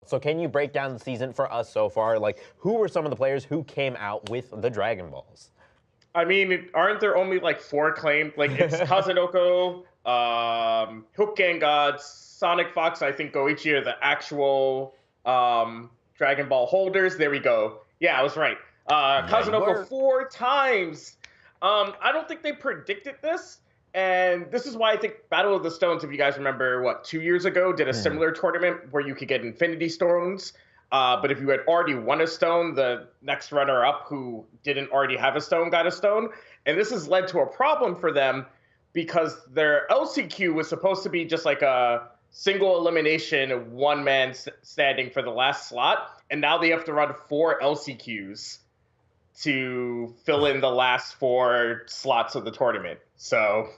So can you break down the season for us so far? Like, who were some of the players who came out with the Dragon Balls? I mean, aren't there only like 4 claimed? Like it's Kazunoko, Hook Gang Gods, Sonic Fox, I think Goichi are the actual Dragon Ball holders. There we go. Yeah, I was right. Yeah, you Kazunoko were. 4 times. I don't think they predicted this. And this is why I think Battle of the Stones, if you guys remember, 2 years ago, did a similar tournament where you could get Infinity Stones. But if you had already won a stone, the next runner-up who didn't already have a stone got a stone. And this has led to a problem for them because their LCQ was supposed to be just like a single elimination, one-man standing for the last slot. And now they have to run 4 LCQs to fill in the last 4 slots of the tournament. So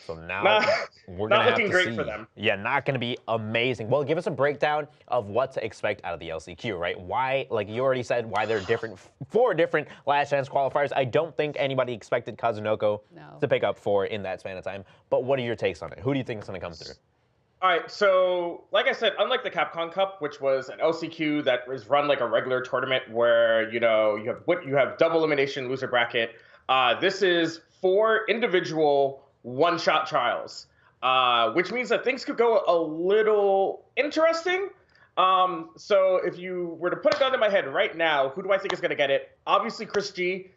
Now we're going to have looking to great see. for them. Yeah, not going to be amazing. Well, give us a breakdown of what to expect out of the LCQ, right? Why, like you already said, why there are 4 different last chance qualifiers. I don't think anybody expected Kazunoko to pick up 4 in that span of time. But what are your takes on it? Who do you think is going to come through? All right, so like I said, unlike the Capcom Cup, which was an LCQ that was run like a regular tournament where you have double elimination loser bracket, this is 4 individual one-shot trials, which means that things could go a little interesting. So if you were to put a gun in my head right now, who do I think is going to get it? Obviously, Chris G.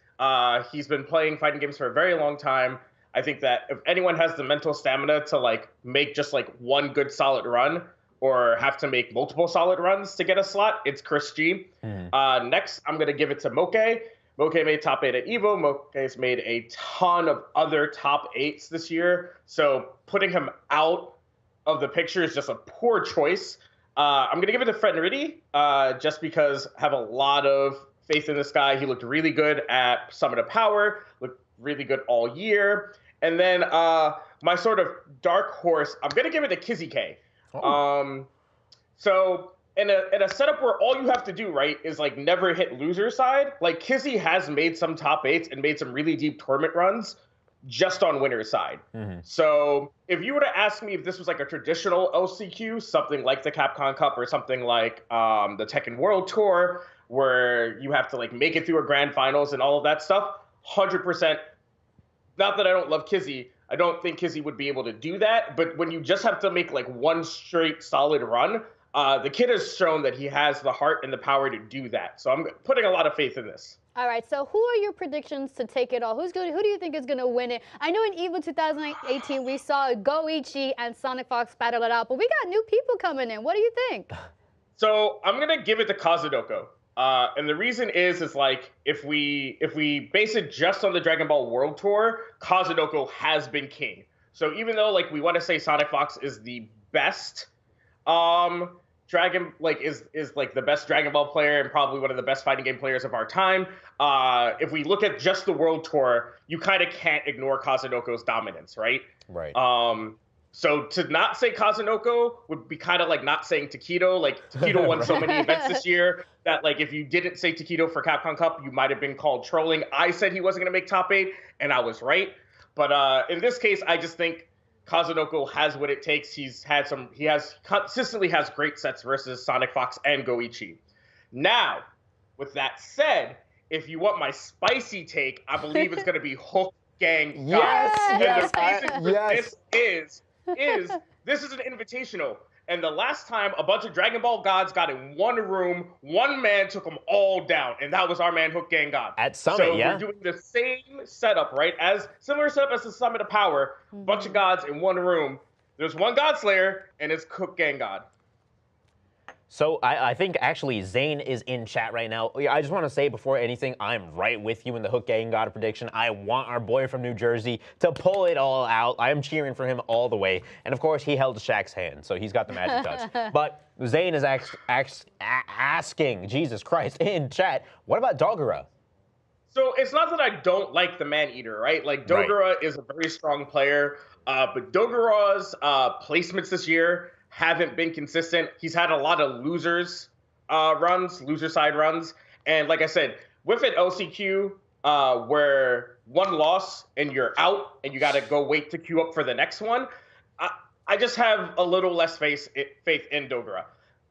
He's been playing fighting games for a very long time. I think that if anyone has the mental stamina to like make just like one good solid run or have to make multiple solid runs to get a slot, it's Chris G. Next, I'm going to give it to Moke. Moke made top 8 at EVO. Moke's made a ton of other top 8s this year. So putting him out of the picture is just a poor choice. I'm going to give it to Fred Nariti just because I have a lot of faith in this guy. He looked really good at Summit of Power, looked really good all year. And then my sort of dark horse, I'm going to give it to Kizzy K. So in a setup where all you have to do, right, is like never hit loser side, like Kizzy has made some top 8s and made some really deep tournament runs just on winner's side. So if you were to ask me if this was like a traditional LCQ, something like the Capcom Cup or something like the Tekken World Tour, where you have to like make it through a grand finals and all of that stuff, 100%. Not that I don't love Kizzy. I don't think Kizzy would be able to do that. But when you just have to make like one straight solid run, the kid has shown that he has the heart and the power to do that. So I'm putting a lot of faith in this. All right, so who are your predictions to take it all? Who do you think is going to win it? I know in EVO 2018 we saw Goichi and Sonic Fox battle it out, but we got new people coming in. What do you think? So I'm going to give it to Kazunoko. And the reason is like if we base it just on the Dragon Ball World Tour, Kazunoko has been king. So even though like we want to say Sonic Fox is the best is like the best Dragon Ball player and probably one of the best fighting game players of our time, if we look at just the World Tour, you kind of can't ignore Kazunoko's dominance, right? Right. So to not say Kazunoko would be kind of like not saying Takedo. Like Takedo won so many events this year that like if you didn't say Takedo for Capcom Cup, you might have been called trolling. I said he wasn't going to make top 8, and I was right. But in this case, I just think Kazunoko has what it takes. He consistently has great sets versus Sonic Fox and Goichi. Now, with that said, if you want my spicy take, I believe it's going to be Hook Gang God. And the reason for this is an invitational. And the last time a bunch of Dragon Ball gods got in one room, one man took them all down, and that was our man Hook Gang God. At Summit, so we're doing the same setup, right? Similar setup as the Summit of Power, bunch of gods in one room. There's one God Slayer, and it's Hook Gang God. So I think actually Zane is in chat right now. I just want to say before anything, I'm right with you in the Hook Gang God prediction. I want our boy from New Jersey to pull it all out. I am cheering for him all the way. And of course, he held Shaq's hand, so he's got the magic touch. But Zane is asking, Jesus Christ, in chat, what about Dogura? So it's not that I don't like the Man-Eater, right? Like Dogura is a very strong player, but Dogura's placements this year haven't been consistent. He's had a lot of loser side runs. And like I said, with an LCQ where one loss and you're out and you got to go wait to queue up for the next one, I just have a little less faith in Dogura.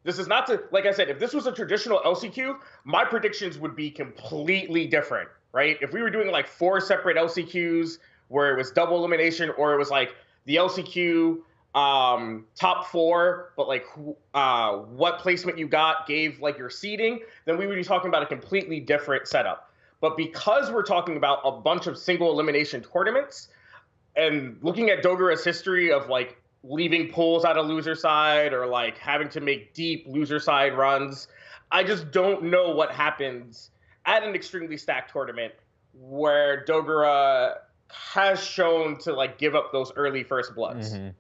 This is not to, like I said, if this was a traditional LCQ, my predictions would be completely different, right? If we were doing like 4 separate LCQs where it was double elimination, or it was like the LCQ top 4, but like what placement you got gave like your seeding, then we would be talking about a completely different setup. But because we're talking about a bunch of single elimination tournaments, and looking at Dogura's history of like leaving pools out of loser side, or like having to make deep loser side runs, I just don't know what happens at an extremely stacked tournament where Dogura has shown to like give up those early first bloods. So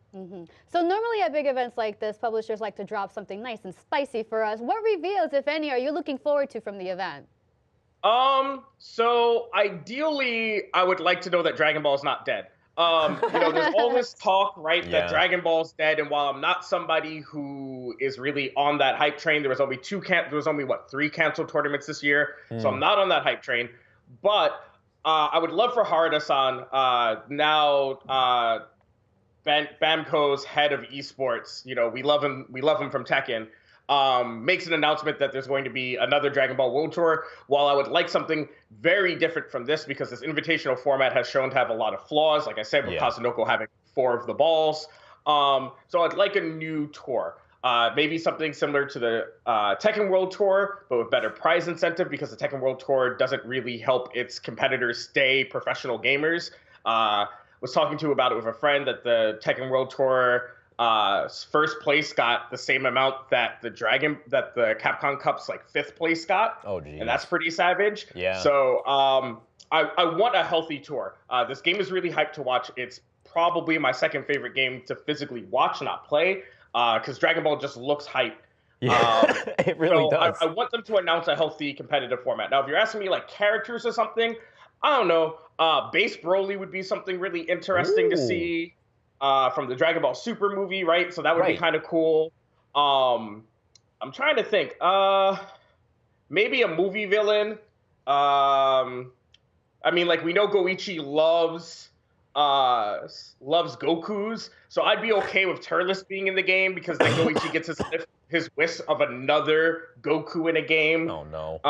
normally at big events like this, publishers like to drop something nice and spicy for us. What reveals, if any, are you looking forward to from the event? So ideally, I would like to know that Dragon Ball is not dead. There's all this talk, right, that Dragon Ball's dead, and while I'm not somebody who is really on that hype train, there was only 3 canceled tournaments this year, so I'm not on that hype train. But I would love for Harada-san, now Bamco's head of esports, we love him from Tekken, makes an announcement that there's going to be another Dragon Ball World Tour. While I would like something very different from this, because this invitational format has shown to have a lot of flaws, like I said, with Kazunoko having 4 of the balls. So I'd like a new tour. Maybe something similar to the Tekken World Tour, but with better prize incentive, because the Tekken World Tour doesn't really help its competitors stay professional gamers. Was talking to about it with a friend that the Tekken World Tour first place got the same amount that the Capcom Cup's like 5th place got. Oh, geez. And that's pretty savage. Yeah. So I want a healthy tour. This game is really hyped to watch. It's probably my second favorite game to physically watch, not play, because Dragon Ball just looks hype. Yeah, it really does. I want them to announce a healthy competitive format. Now, if you're asking me like characters or something, I don't know. Base Broly would be something really interesting to see. From the Dragon Ball Super movie, right? So that would be kind of cool. I'm trying to think. Maybe a movie villain. I mean, like, we know Goichi loves Goku's, so I'd be okay with Turles being in the game, because then Goichi gets his wish of another Goku in a game. Oh no.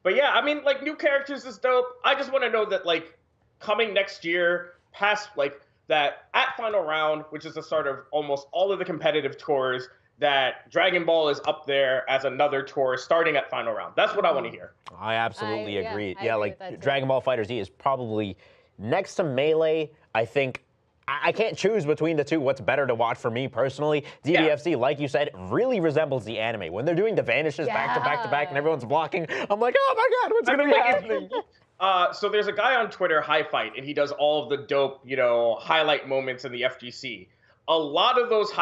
But yeah, I mean, like, new characters is dope. I just want to know that, like, coming next year, past like that at Final Round, which is the start of almost all of the competitive tours, that Dragon Ball is up there as another tour starting at Final Round. That's what I want to hear. I absolutely agree. I agree like Dragon Ball Fighterz Z is probably next to Melee. I think I can't choose between the two what's better to watch for me personally. DBFC, like you said, really resembles the anime. When they're doing the vanishes back to back to back and everyone's blocking, I'm like, oh my god, what's going to be happening? So there's a guy on Twitter, High Fight, and he does all of the dope, highlight moments in the FGC. A lot of those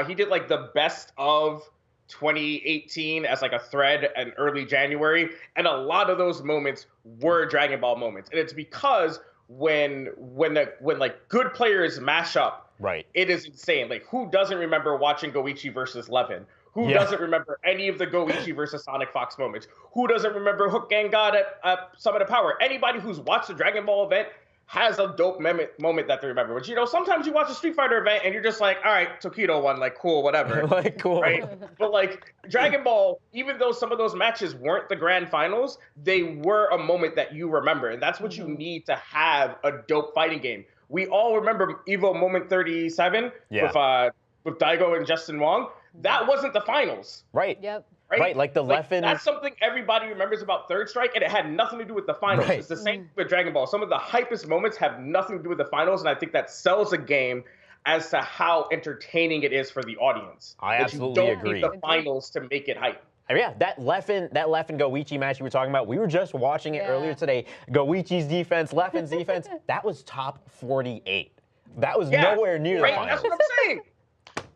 he did like the best of 2018 as like a thread in early January, and a lot of those moments were Dragon Ball moments. And it's because when like good players mash up, right, it is insane. Like, who doesn't remember watching Goichi versus Levin? Who doesn't remember any of the Goichi versus Sonic Fox moments? Who doesn't remember Hook Gang God at Summit of Power? Anybody who's watched the Dragon Ball event has a dope moment that they remember. Which, sometimes you watch a Street Fighter event and you're just like, all right, Tokido won, like, cool, whatever. Like, cool. Right? But, like, Dragon Ball, even though some of those matches weren't the grand finals, they were a moment that you remember. And that's what you need to have a dope fighting game. We all remember Evo Moment 37 with Daigo and Justin Wong. That wasn't the finals. Right. Yep. Right, like the Leffen. That's something everybody remembers about Third Strike, and it had nothing to do with the finals. Right. It's the same with Dragon Ball. Some of the hypest moments have nothing to do with the finals, and I think that sells a game as to how entertaining it is for the audience. I absolutely agree. You don't need the finals to make it hype. Yeah, that Leffen Goichi match you were talking about, we were just watching it earlier today. Goichi's defense, Leffen's defense, that was top 48. That was nowhere near the finals. That's what I'm saying.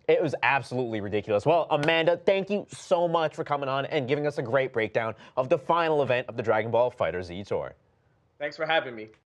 It was absolutely ridiculous. Well, Amanda, thank you so much for coming on and giving us a great breakdown of the final event of the Dragon Ball Fighterz Z Tour. Thanks for having me.